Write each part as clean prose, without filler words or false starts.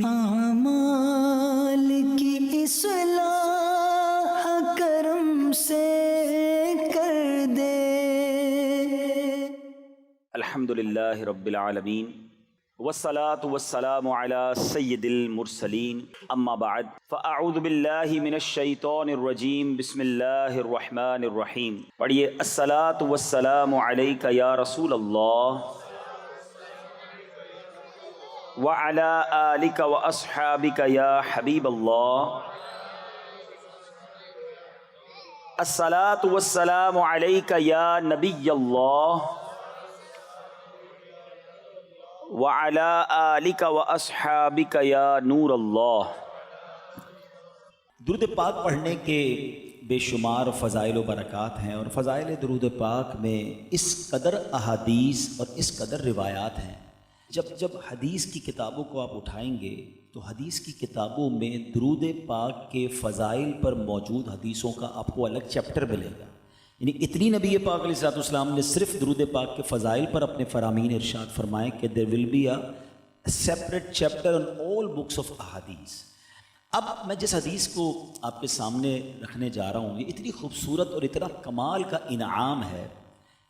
اعمال کی اصلاح کرم سے کر دے۔ الحمدللہ رب العالمین والصلاة والسلام علی سید المرسلین، اما بعد فاعوذ باللہ من الشیطان الرجیم، بسم اللہ الرحمن الرحیم۔ پڑھیے، الصلاة والسلام علیک یا رسول اللہ وعلی آلک واصحابک یا حبیب اللہ۔ الصلاة والسلام علیک یا نبی اللہ وعلی آلک واصحابک یا نور اللہ۔ درود پاک پڑھنے کے بے شمار فضائل و برکات ہیں، اور فضائل درود پاک میں اس قدر احادیث اور اس قدر روایات ہیں۔ جب حدیث کی کتابوں کو آپ اٹھائیں گے تو حدیث کی کتابوں میں درود پاک کے فضائل پر موجود حدیثوں کا آپ کو الگ چیپٹر ملے گا۔ یعنی اتنی نبی پاک علیہ الصلوۃ والسلام نے صرف درود پاک کے فضائل پر اپنے فرامین ارشاد فرمائے کہ there will be a separate chapter on all books of احادیث۔ اب میں جس حدیث کو آپ کے سامنے رکھنے جا رہا ہوں، یہ اتنی خوبصورت اور اتنا کمال کا انعام ہے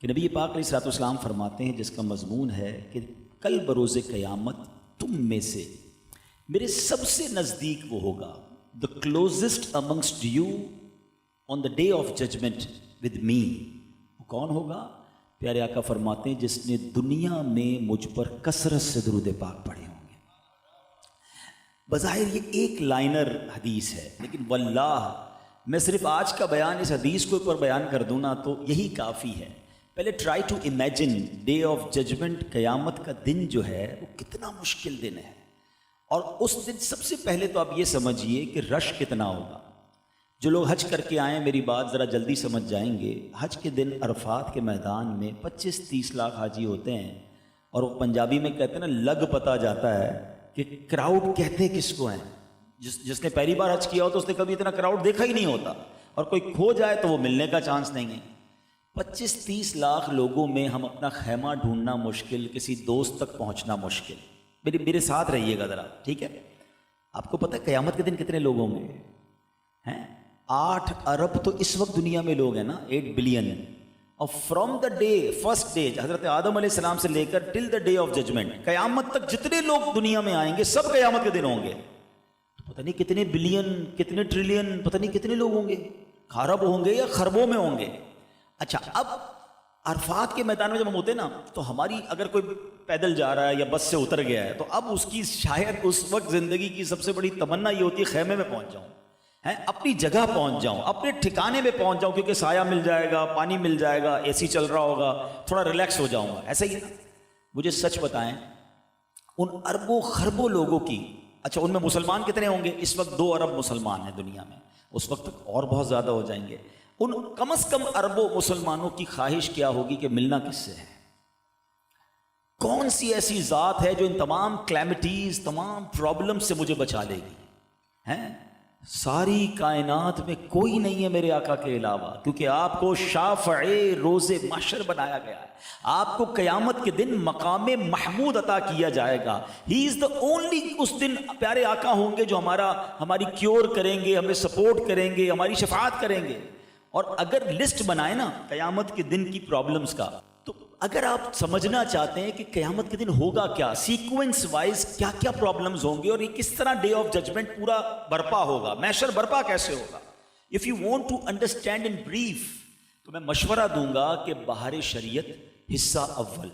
کہ نبی پاک علیہ الصلوۃ والسلام فرماتے ہیں، جس کا مضمون ہے کہ کل بروز قیامت تم میں سے میرے سب سے نزدیک وہ ہوگا، the closest amongst you on the day of judgment with me۔ وہ کون ہوگا؟ پیارے آقا فرماتے ہیں جس نے دنیا میں مجھ پر کثرت سے درود پاک پڑھے ہوں گے۔ بظاہر یہ ایک لائنر حدیث ہے، لیکن واللہ میں صرف آج کا بیان اس حدیث کو اوپر بیان کر دوں نا تو یہی کافی ہے۔ پہلے try to imagine day of judgment, قیامت کا دن جو ہے وہ کتنا مشکل دن ہے، اور اس دن سب سے پہلے تو آپ یہ سمجھیے کہ رش کتنا ہوگا۔ جو لوگ حج کر کے آئیں میری بات ذرا جلدی سمجھ جائیں گے، حج کے دن عرفات کے میدان میں 25-30 لاکھ حاجی ہوتے ہیں، اور وہ پنجابی میں کہتے ہیں نا، لگ پتا جاتا ہے کہ کراؤڈ کہتے کس کو ہیں۔ جس نے پہلی بار حج کیا ہو تو اس نے کبھی اتنا کراؤڈ دیکھا ہی نہیں ہوتا، اور کوئی کھو جائے تو وہ ملنے کا چانس نہیں ہے۔ 25-30 لاکھ لوگوں میں ہم اپنا خیمہ ڈھونڈنا مشکل، کسی دوست تک پہنچنا مشکل۔ میرے ساتھ رہیے گا ذرا، ٹھیک ہے؟ آپ کو پتہ ہے قیامت کے دن کتنے لوگ ہوں گے؟ 8 ارب تو اس وقت دنیا میں لوگ ہیں نا، 8 بلین، اور from the day first day حضرت آدم علیہ السلام سے لے کر ٹل دا ڈے آف ججمنٹ، قیامت تک جتنے لوگ دنیا میں آئیں گے سب قیامت کے دن ہوں گے۔ تو پتہ نہیں کتنے بلین، کتنے ٹریلین، پتہ نہیں کتنے لوگ ہوں گے، خرب ہوں گے یا خربوں میں ہوں گے۔ اچھا، اب عرفات کے میدان میں جب ہم ہوتے ہیں نا تو ہماری اگر کوئی پیدل جا رہا ہے یا بس سے اتر گیا ہے تو اب اس کی شاید اس وقت زندگی کی سب سے بڑی تمنا یہ ہوتی ہے خیمے میں پہنچ جاؤں، اپنی جگہ پہنچ جاؤں، اپنے ٹھکانے میں پہنچ جاؤں، کیونکہ سایہ مل جائے گا، پانی مل جائے گا، اے سی چل رہا ہوگا، تھوڑا ریلیکس ہو جاؤں گا۔ ایسا ہی ہے نا؟ مجھے سچ بتائیں، ان اربوں خربوں لوگوں کی، اچھا ان میں مسلمان کتنے ہوں گے؟ اس وقت 2 ارب مسلمان ہیں دنیا میں، اس وقت تک اور بہت زیادہ ہو جائیں گے۔ ان کم از کم اربوں مسلمانوں کی خواہش کیا ہوگی کہ ملنا کس سے ہے؟ کون سی ایسی ذات ہے جو ان تمام کلیمٹیز، تمام پرابلم سے مجھے بچا لے گی؟ ساری کائنات میں کوئی نہیں ہے میرے آقا کے علاوہ، کیونکہ آپ کو شافع روز محشر بنایا گیا ہے، آپ کو قیامت کے دن مقام محمود عطا کیا جائے گا۔ ہی از دا اونلی، اس دن پیارے آقا ہوں گے جو ہماری کیور کریں گے، ہمیں سپورٹ کریں گے، ہماری شفاعت کریں گے۔ اور اگر لسٹ بنائے نا قیامت کے دن کی پرابلمز کا، تو اگر آپ سمجھنا چاہتے ہیں کہ قیامت کے دن ہوگا کیا، سیکوینس وائز کیا کیا پرابلمز ہوں گے، اور یہ کس طرح ڈے آف ججمنٹ پورا برپا ہوگا، محشر برپا کیسے ہوگا، if you want to understand in brief, تو میں مشورہ دوں گا کہ بہار شریعت حصہ اول،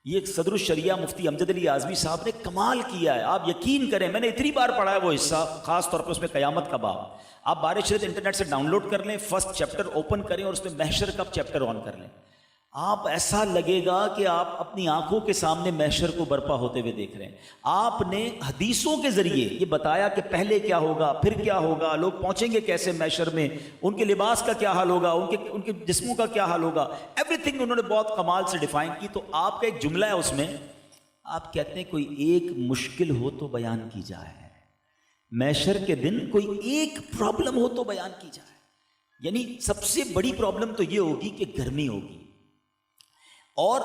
یہ صدر الشریعہ مفتی امجد علی اعظمی صاحب نے کمال کیا ہے۔ آپ یقین کریں، میں نے اتنی بار پڑھا ہے وہ حصہ، خاص طور پر اس میں قیامت کا باب۔ آپ بہار شریعت انٹرنیٹ سے ڈاؤن لوڈ کر لیں، فرسٹ چیپٹر اوپن کریں اور اس میں محشر کا چیپٹر آن کر لیں، آپ ایسا لگے گا کہ آپ اپنی آنکھوں کے سامنے محشر کو برپا ہوتے ہوئے دیکھ رہے ہیں۔ آپ نے حدیثوں کے ذریعے یہ بتایا کہ پہلے کیا ہوگا، پھر کیا ہوگا، لوگ پہنچیں گے کیسے محشر میں، ان کے لباس کا کیا حال ہوگا، ان کے جسموں کا کیا حال ہوگا، ایوری تھنگ انہوں نے بہت کمال سے ڈیفائن کی۔ تو آپ کا ایک جملہ ہے اس میں، آپ کہتے ہیں کوئی ایک مشکل ہو تو بیان کی جائے، محشر کے دن کوئی ایک پرابلم ہو تو بیان کی جائے۔ یعنی سب سے بڑی پرابلم تو یہ ہوگی کہ گرمی ہوگی، اور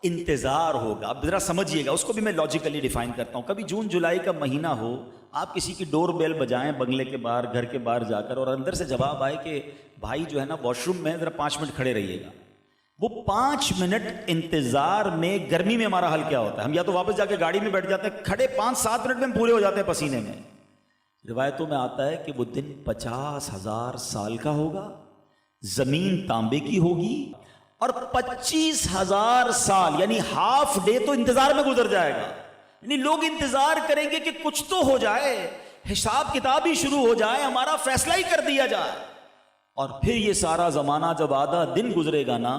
انتظار ہوگا. اب ذرا سمجھیے گا, اس کو بھی میں لاجیکلی ڈیفائن کرتا ہوں. کبھی جون جولائی کا مہینہ ہو, آپ کسی کی ڈور بیل بجائیں بنگلے کے باہر, گھر کے باہر جا کر, اور اندر سے جواب آئے کہ بھائی جو ہے نا واش روم میں ذرا 5 منٹ کھڑے رہیے گا. وہ 5 منٹ انتظار میں گرمی میں ہمارا حل کیا ہوتا ہے؟ ہم یا تو واپس جا کے گاڑی میں بیٹھ جاتے ہیں, کھڑے 5-7 منٹ میں پورے ہو جاتے ہیں پسینے میں. روایتوں میں آتا ہے کہ وہ دن 50,000 سال کا ہوگا, زمین تانبے کی ہوگی, اور 25,000 سال یعنی ہاف ڈے تو انتظار میں گزر جائے گا. یعنی لوگ انتظار کریں گے کہ کچھ تو ہو جائے, حساب کتاب ہی شروع ہو جائے, ہمارا فیصلہ ہی کر دیا جائے. اور پھر یہ سارا زمانہ جب آدھا دن گزرے گا نا,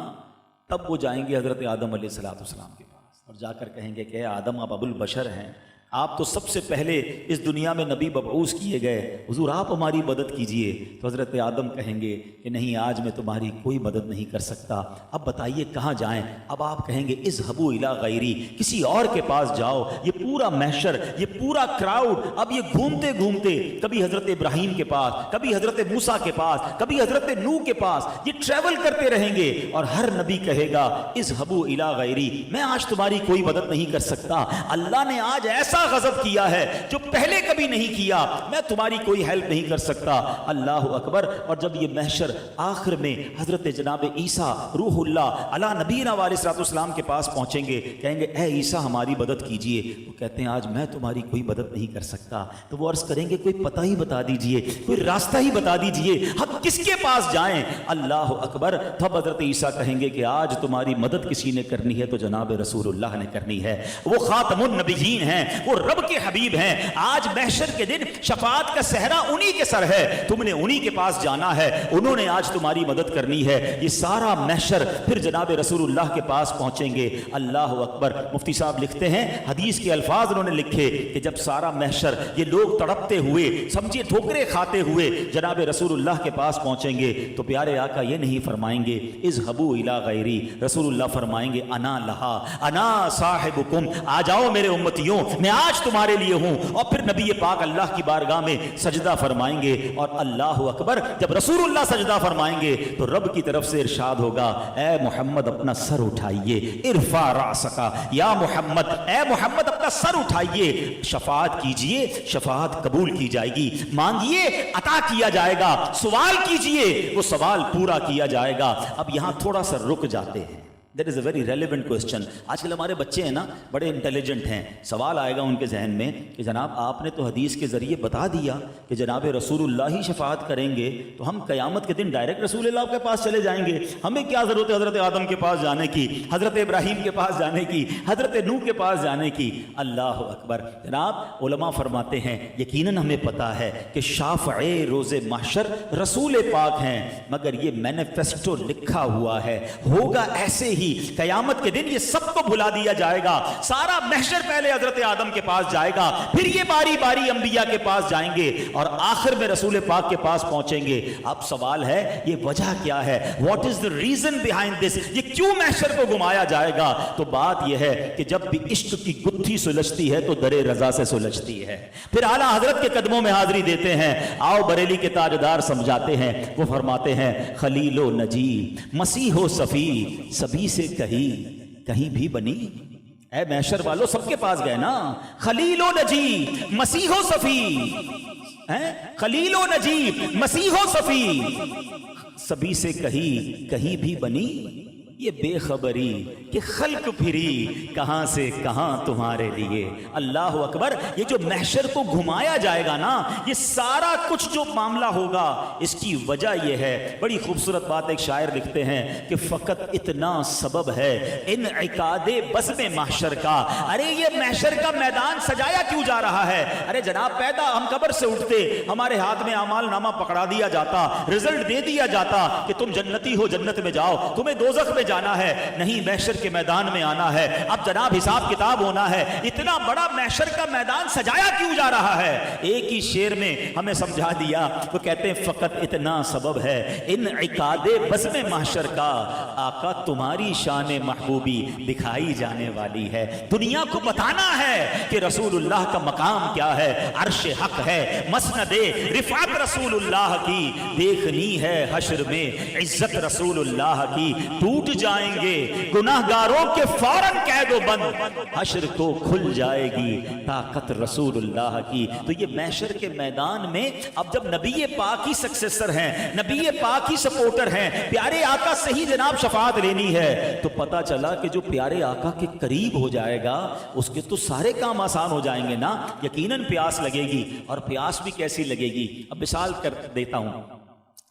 تب وہ جائیں گے حضرت آدم علیہ السلام کے پاس, اور جا کر کہیں گے کہ اے آدم, آپ ابو البشر ہیں, آپ تو سب سے پہلے اس دنیا میں نبی مبعوث کیے گئے, حضور آپ ہماری مدد کیجئے. تو حضرت آدم کہیں گے کہ نہیں, آج میں تمہاری کوئی مدد نہیں کر سکتا, اب بتائیے کہاں جائیں؟ اب آپ کہیں گے اذهبوا الی غیری, کسی اور کے پاس جاؤ. یہ پورا محشر, یہ پورا کراؤڈ اب یہ گھومتے گھومتے کبھی حضرت ابراہیم کے پاس, کبھی حضرت موسیٰ کے پاس, کبھی حضرت نوح کے پاس, یہ ٹریول کرتے رہیں گے, اور ہر نبی کہے گا اذهبوا الی غیری, میں آج تمہاری کوئی مدد نہیں کر سکتا. اللہ نے آج ایسا غضب کیا ہے جو پہلے کبھی نہیں کیا, میں تمہاری کوئی ہیلپ نہیں کر سکتا. اللہ اکبر. اور جب یہ محشر آخر میں حضرت جناب عیسیٰ روح اللہ علی نبینا علیہ السلام کے پاس پہنچیں گے, کہیں گے اے عیسیٰ ہماری مدد کیجئے. وہ کہتے ہیں آج میں تمہاری کوئی مدد نہیں کر سکتا. تو وہ عرض کریں گے کوئی پتہ ہی بتا دیجئے, کوئی راستہ ہی بتا دیجئے, ہم کس کے پاس جائیں؟ اللہ اکبر. تب حضرت عیسیٰ کہیں گے کہ آج تمہاری مدد کسی نے کرنی ہے تو جناب رسول اللہ نے کرنی ہے. وہ خاتم النبیین ہیں, وہ رب کے حبیب ہیں. آج محشر کے دن شفاعت کا صحرا انہی کے سر ہے, تم نے انہی کے پاس جانا ہے, انہوں نے آج تمہاری مدد کرنی ہے. یہ سارا محشر پھر جناب رسول اللہ کے پاس پہنچیں گے. اللہ اکبر. مفتی صاحب لکھتے ہیں, حدیث کے الفاظ انہوں نے لکھے کہ جب سارا محشر یہ لوگ تڑپتے ہوئے, سمجھے ٹھوکریں کھاتے ہوئے جناب رسول اللہ کے پاس پہنچیں گے, تو پیارے آقا یہ نہیں فرمائیں گے اذهبوا الی غیری, رسول اللہ فرمائیں گے انا لہا, انا صاحبکم, آ جاؤ میرے امتیوں, میں آج تمہارے لیے ہوں. اور پھر نبی پاک اللہ کی بارگاہ میں سجدہ فرمائیں گے. اور اللہ اکبر, جب رسول اللہ سجدہ فرمائیں گے تو رب کی طرف سے ارشاد ہوگا اے محمد اپنا سر اٹھائیے, ارفع رأسک یا محمد, اے محمد اپنا سر اٹھائیے, شفاعت کیجئے, شفاعت قبول کی جائے گی, مانگیے عطا کیا جائے گا, سوال کیجئے وہ سوال پورا کیا جائے گا. اب یہاں تھوڑا سا رک جاتے ہیں. That is a very relevant question. آج کل ہمارے بچے ہیں نا بڑے انٹیلیجنٹ ہیں, سوال آئے گا ان کے ذہن میں کہ جناب آپ نے تو حدیث کے ذریعے بتا دیا کہ جناب رسول اللہ ہی شفاعت کریں گے, تو ہم قیامت کے دن ڈائریکٹ رسول اللہ کے پاس چلے جائیں گے, ہمیں کیا ضرورت ہے حضرت آدم کے پاس جانے کی, حضرت ابراہیم کے پاس جانے کی, حضرت نوح کے پاس جانے کی. اللہ اکبر. جناب علماء فرماتے ہیں یقیناً ہمیں پتا ہے کہ شافع روز محشر رسول پاک ہیں, مگر یہ مینیفیسٹو لکھا ہوا ہے, ہوگا ایسے ہی. قیامت کے دن یہ سب کو بھلا دیا جائے گا, سارا محشر پہلے حضرت آدم کے پاس جائے گا, پھر یہ باری باری انبیاء کے پاس جائیں گے, اور آخر میں رسول پاک کے پاس پہنچیں گے. اب سوال ہے یہ وجہ کیا ہے, what is the reason behind this, یہ کیوں محشر کو گھمایا جائے گا؟ تو بات یہ ہے کہ جب بھی عشق کی گتھی سلجھتی ہے تو در رضا سے سلجھتی ہے. پھر اعلیٰ حضرت کے قدموں میں حاضری دیتے ہیں. آؤ بریلی کے تاجدار سمجھاتے ہیں, وہ فرماتے ہیں خلیل و نجی, مسیح و صفی, سبھی سے کہیں بھی بنی. اے محشر والو سب کے پاس گئے نا, خلیل و نجی, مسیح و صفی, خلیل و نجی, مسیح و صفی, سبھی سے کہیں بھی بنی. یہ بے خبری کہ خلق پھری کہاں سے کہاں تمہارے لیے. اللہ اکبر. یہ جو محشر کو گھمایا جائے گا نا, یہ سارا کچھ جو معاملہ ہوگا اس کی وجہ یہ ہے, بڑی خوبصورت بات ایک شاعر لکھتے ہیں کہ فقط اتنا سبب ہے انعقاد بزم محشر کا. ارے یہ محشر کا میدان سجایا کیوں جا رہا ہے؟ ارے جناب پیدا ہم قبر سے اٹھتے, ہمارے ہاتھ میں اعمال نامہ پکڑا دیا جاتا, رزلٹ دے دیا جاتا کہ تم جنتی ہو, جنت میں جاؤ, تمہیں دوزخ میں جانا ہے, نہیں محشر کے میدان میں آنا ہے. اب جناب حساب کتاب ہونا ہے. اتنا بڑا محشر کا میدان سجایا کیوں جا رہا ہے؟ ایک ہی شعر میں ہمیں سمجھا دیا. وہ کہتے ہیں فقط اتنا سبب ہے انعقاد بزم محشر کا, آقا تمہاری شان محبوبی دکھائی جانے والی ہے. دنیا کو بتانا ہے کہ رسول اللہ کا مقام کیا ہے. عرش حق ہے, مسند رفعت رسول اللہ کی, دیکھنی ہے حشر میں عزت رسول اللہ کی. ٹوٹ جائیں گے گناہگاروں کے فوراً قید و بند، حشر کو کھل جائے گی طاقت رسول اللہ کی۔ تو یہ محشر کے میدان میں اب جب نبی پاک ہی سکسیسر ہیں، نبی پاک ہی سپورٹر ہیں، پیارے آقا سے ہی جناب شفاعت لینی ہے، تو پتا چلا کہ جو پیارے آقا کے قریب ہو جائے گا اس کے تو سارے کام آسان ہو جائیں گے نا۔ یقیناً پیاس لگے گی، اور پیاس بھی کیسی لگے گی؟ اب مثال کر دیتا ہوں،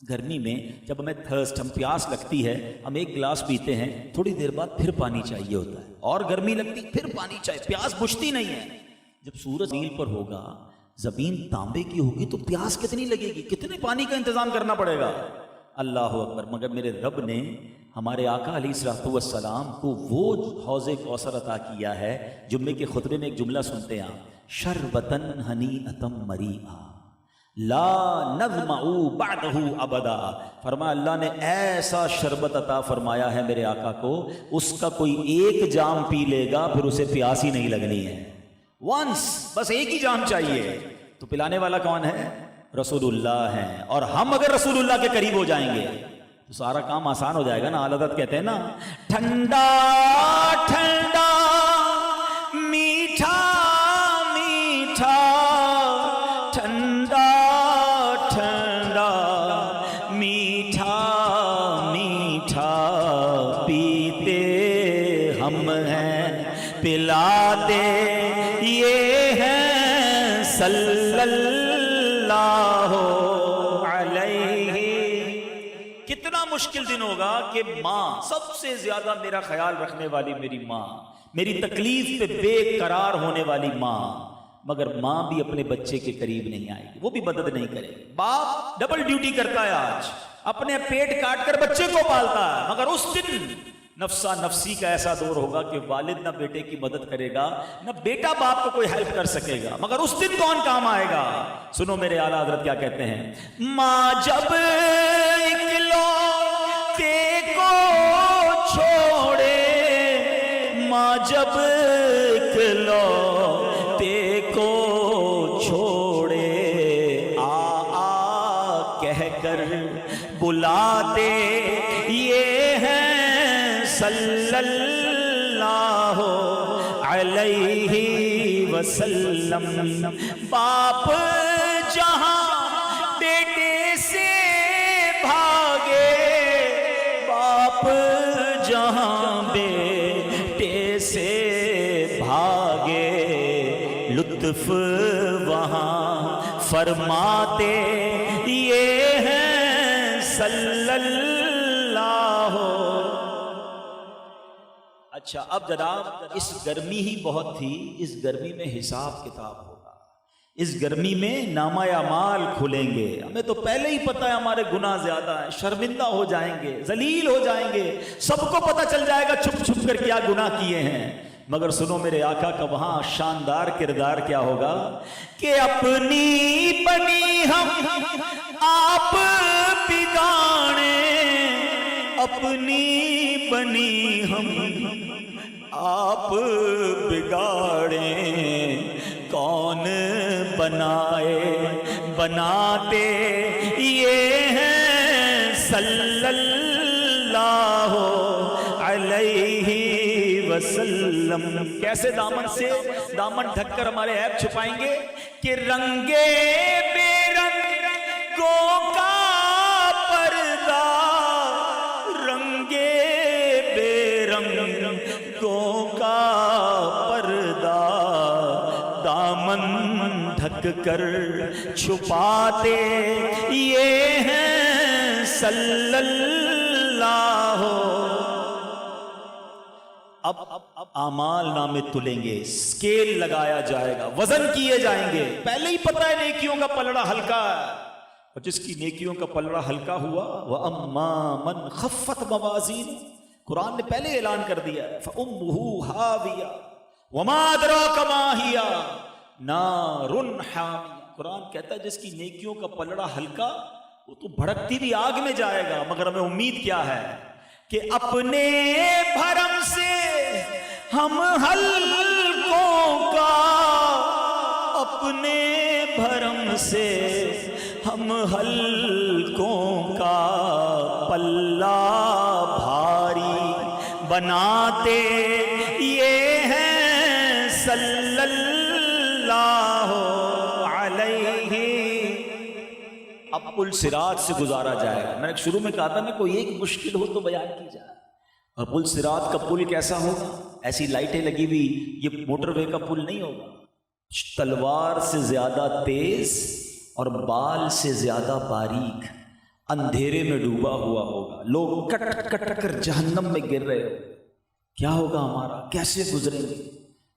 گرمی میں جب ہمیں تھرسٹ، ہم پیاس لگتی ہے، ہم ایک گلاس پیتے ہیں، تھوڑی دیر بعد پھر پانی چاہیے ہوتا ہے، اور گرمی لگتی پھر پانی چاہیے، پیاس بجھتی نہیں ہے۔ جب سورج نیل پر ہوگا، زمین تانبے کی ہوگی، تو پیاس کتنی لگے گی، کتنے پانی کا انتظام کرنا پڑے گا۔ اللہ اکبر۔ مگر میرے رب نے ہمارے آقا علیہ الصلوۃ والسلام کو وہ حوض کوثر عطا کیا ہے۔ جمعے کے خطبے میں ایک جملہ سنتے ہیں، شربتن ہنیئتم مریئا لا نظمع بعدہ ابدا۔ فرمایا اللہ نے ایسا شربت عطا فرمایا ہے میرے آقا کو، اس کا کوئی ایک جام پی لے گا پھر اسے پیاس ہی نہیں لگنی ہے، ونس، بس ایک ہی جام چاہیے۔ تو پلانے والا کون ہے؟ رسول اللہ ہیں۔ اور ہم اگر رسول اللہ کے قریب ہو جائیں گے تو سارا کام آسان ہو جائے گا نا۔ حضرت کہتے ہیں نا، ٹھنڈا ٹھنڈا میٹھا میٹھا، ٹھنڈا ٹھنڈا میٹھا میٹھا، پیتے ہم ہیں پلاتے یہ ہیں صلی اللہ علیہ۔ کتنا مشکل دن ہوگا کہ ماں، سب سے زیادہ میرا خیال رکھنے والی میری ماں، میری تکلیف پہ بے قرار ہونے والی ماں، مگر ماں بھی اپنے بچے کے قریب نہیں آئے گی، وہ بھی مدد نہیں کرے گی۔ باپ ڈبل ڈیوٹی کرتا ہے، آج اپنے پیٹ کاٹ کر بچے کو پالتا ہے، مگر اس دن نفسا نفسی کا ایسا دور ہوگا کہ والد نہ بیٹے کی مدد کرے گا، نہ بیٹا باپ کو کوئی ہیلپ کر سکے گا، مگر اس دن کون کام آئے گا؟ سنو میرے اعلیٰ حضرت کیا کہتے ہیں، ماں جب اکلوتے کو چھوڑے، ماں جب اکلوتے کو چھوڑے، آ کہہ کر بلاتے یہ ہیں صلی اللہ علیہ وسلم۔ باپ جہاں بیٹے سے بھاگے، باپ جہاں بیٹے سے بھاگے، لطف وہاں فرماتے یہ ہیں صلی اللہ۔ اچھا اب جناب اس گرمی ہی بہت تھی، اس گرمی میں حساب کتاب ہوگا، اس گرمی میں نامہ اعمال کھلیں گے۔ ہمیں تو پہلے ہی پتہ ہے ہمارے گناہ زیادہ ہیں، شرمندہ ہو جائیں گے، ذلیل ہو جائیں گے، سب کو پتہ چل جائے گا چھپ چھپ کر کیا گناہ کیے ہیں۔ مگر سنو میرے آقا کا وہاں شاندار کردار کیا ہوگا کہ اپنی بنی ہم آپ بگاڑے، اپنی بنی ہم آپ بگاڑیں، کون بنائے بناتے یہ ہیں صلی اللہ علیہ وسلم۔ کیسے دامن سے دامن ڈھک کر ہمارے عیب چھپائیں گے کہ رنگے بے رنگوں کا پردہ، رنگے بے رنگوں کا پردہ، دامن ڈھک کر چھپاتے یہ ہیں صلی اللہ۔ اب اعمال نامے تلیں گے، اسکیل لگایا جائے گا، وزن کیے جائیں گے۔ پہلے ہی پتہ ہے نیکیوں کا پلڑا ہلکا ہے، اور جس کی نیکیوں کا پلڑا ہلکا ہوا وَأَمَّا مَنْ خَفَّتْ مَوَازِينُهُ، قرآن نے پہلے اعلان کر دیا ہے فَأُمُّهُ هَاوِيَةٌ وَمَا أَدْرَاكَ مَا هِيَ نَارٌ حَامِيَةٌ۔ قرآن کہتا ہے جس کی نیکیوں کا پلڑا ہلکا وہ تو بھڑکتی بھی آگ میں جائے گا، مگر ہمیں امید کیا ہے کہ اپنے بھرم سے ہم ہلکوں کا اپنے بھرم سے ہم حلقوں کا پلہ بھاری بناتے یہ ہیں صلی اللہ علیہ. اب پل صراط سے گزارا جائے گا. میں نے شروع میں کہا تھا کہ کوئی ایک مشکل ہو تو بیان کی جائے. اور پل صراط کا پل کیسا ہوگا؟ ایسی لائٹیں لگی ہوئی، یہ موٹر وے کا پل نہیں ہوگا. تلوار سے زیادہ تیز اور بال سے زیادہ باریک، اندھیرے میں ڈوبا ہوا ہوگا. لوگ کٹ کٹ کر جہنم میں گر رہے ہو. کیا ہوگا ہمارا؟ کیسے گزریں گے؟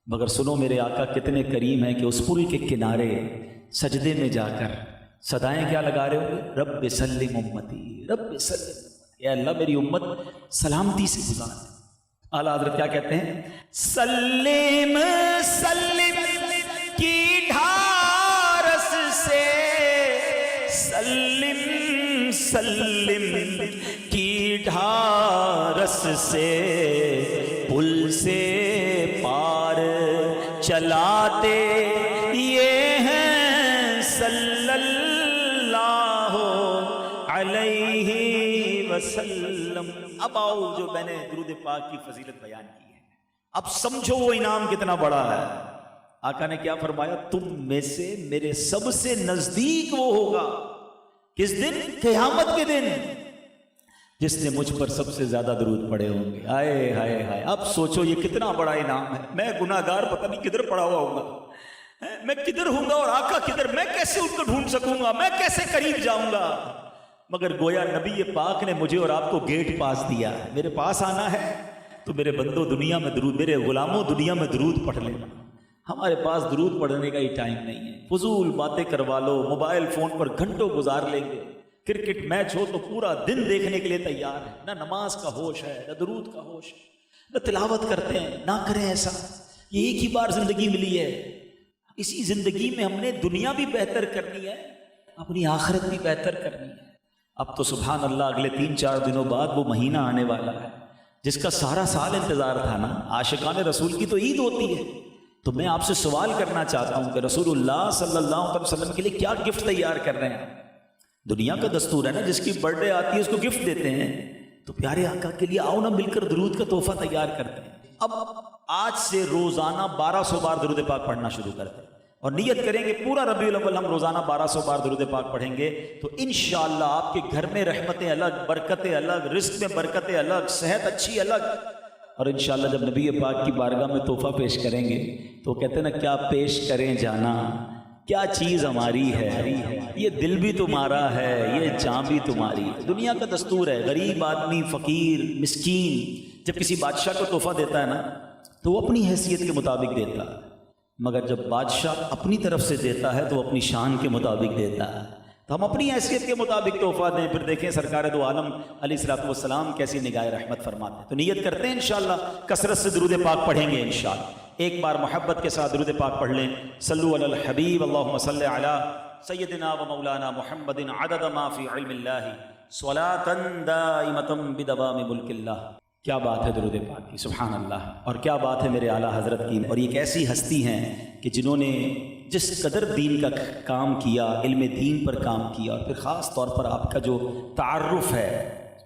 مگر سنو میرے آقا کتنے کریم ہیں کہ اس پل کے کنارے سجدے میں جا کر صدائیں کیا لگا رہے ہو؟ رب سلم امتی، رب سلم، اے اللہ میری امت سلامتی سے گزار دے. اعلیٰ حضرت کیا کہتے ہیں؟ سلم سلم کی ڈھارس سے، سلم سلم کی ڈھارس سے پل سے پار چلاتے یہ ہیں صلی اللہ علیہ وسلم. اب آؤ جو میں نے درود پاک کی فضیلت بیان کی ہے، اب سمجھو وہ انعام کتنا بڑا ہے. آقا نے کیا فرمایا؟ تم میں سے میرے سب سے نزدیک وہ ہوگا. کس دن؟ قیامت کے دن، جس نے مجھ پر سب سے زیادہ درود پڑے ہوں گے. ہائے ہائے ہائے. اب سوچو یہ کتنا بڑا انعام ہے. میں گناہ گار پتہ نہیں کدھر پڑا ہوا ہوں گا، میں کدھر ہوں گا اور آقا کدھر، میں کیسے ان کو ڈھونڈ سکوں گا، میں کیسے قریب جاؤں گا. مگر گویا نبی پاک نے مجھے اور آپ کو گیٹ پاس دیا. میرے پاس آنا ہے تو میرے بندوں دنیا میں درود، میرے غلاموں دنیا میں درود پڑھ لینا. ہمارے پاس درود پڑھنے کا ہی ٹائم نہیں ہے. فضول باتیں کروا لو، موبائل فون پر گھنٹوں گزار لیں گے. کرکٹ میچ ہو تو پورا دن دیکھنے کے لیے تیار ہے. نہ نماز کا ہوش ہے، نہ درود کا ہوش ہے، نہ تلاوت کرتے ہیں. نہ کریں ایسا. یہ ایک ہی بار زندگی ملی ہے. اسی زندگی میں ہم نے دنیا بھی بہتر کرنی ہے، اپنی آخرت بھی بہتر کرنی ہے. اب تو سبحان اللہ اگلے 3-4 دنوں بعد وہ مہینہ آنے والا ہے جس کا سارا سال انتظار تھا نا. عاشقان رسول کی تو عید ہوتی ہے. تو میں آپ سے سوال کرنا چاہتا ہوں کہ رسول اللہ صلی اللہ علیہ وسلم کے لیے کیا گفٹ تیار کر رہے ہیں؟ دنیا کا دستور ہے نا، جس کی برتھ ڈے آتی ہے اس کو گفٹ دیتے ہیں. تو پیارے آقا کے لیے آؤ نا مل کر درود کا تحفہ تیار کرتے ہیں. اب آج سے روزانہ 1200 بار درود پاک پڑھنا شروع کرتے ہیں اور نیت کریں گے پورا ربیع الاول ہم روزانہ 1200 بار درود پاک پڑھیں گے. تو انشاءاللہ آپ کے گھر میں رحمتیں الگ، برکتیں الگ، رزق میں برکتیں الگ، صحت اچھی الگ. اور انشاءاللہ جب نبی پاک کی بارگاہ میں تحفہ پیش کریں گے تو کہتے ہیں نا کیا پیش کریں جانا، کیا چیز ہماری ہے، یہ دل بھی تمہارا ہے، یہ جان بھی تمہاری ہے. دنیا کا دستور ہے، غریب آدمی، فقیر، مسکین جب کسی بادشاہ کو تحفہ دیتا ہے نا تو وہ اپنی حیثیت کے مطابق دیتا ہے. مگر جب بادشاہ اپنی طرف سے دیتا ہے تو وہ اپنی شان کے مطابق دیتا ہے. تو ہم اپنی حیثیت کے مطابق تحفہ دیں. پھر دیکھیں سرکار دو عالم علیہ الصلوۃ والسلام کیسی نگاہ رحمت فرماتے ہیں. تو نیت کرتے ہیں انشاءاللہ کثرت سے درود پاک پڑھیں گے انشاءاللہ. ایک بار محبت کے ساتھ درود پاک پڑھ لیں. صلو علی الحبیب اللہم صلی علی سیدنا و مولانا محمد عدد ما فی علم اللہ صلاۃ دائمۃ بدوام ملک اللہ. کیا بات ہے درود پاک کی، سبحان اللہ. اور کیا بات ہے میرے اعلیٰ حضرت کی. اور یہ ایک ایسی ہستی ہیں کہ جنہوں نے جس قدر دین کا کام کیا، علم دین پر کام کیا، اور پھر خاص طور پر آپ کا جو تعارف ہے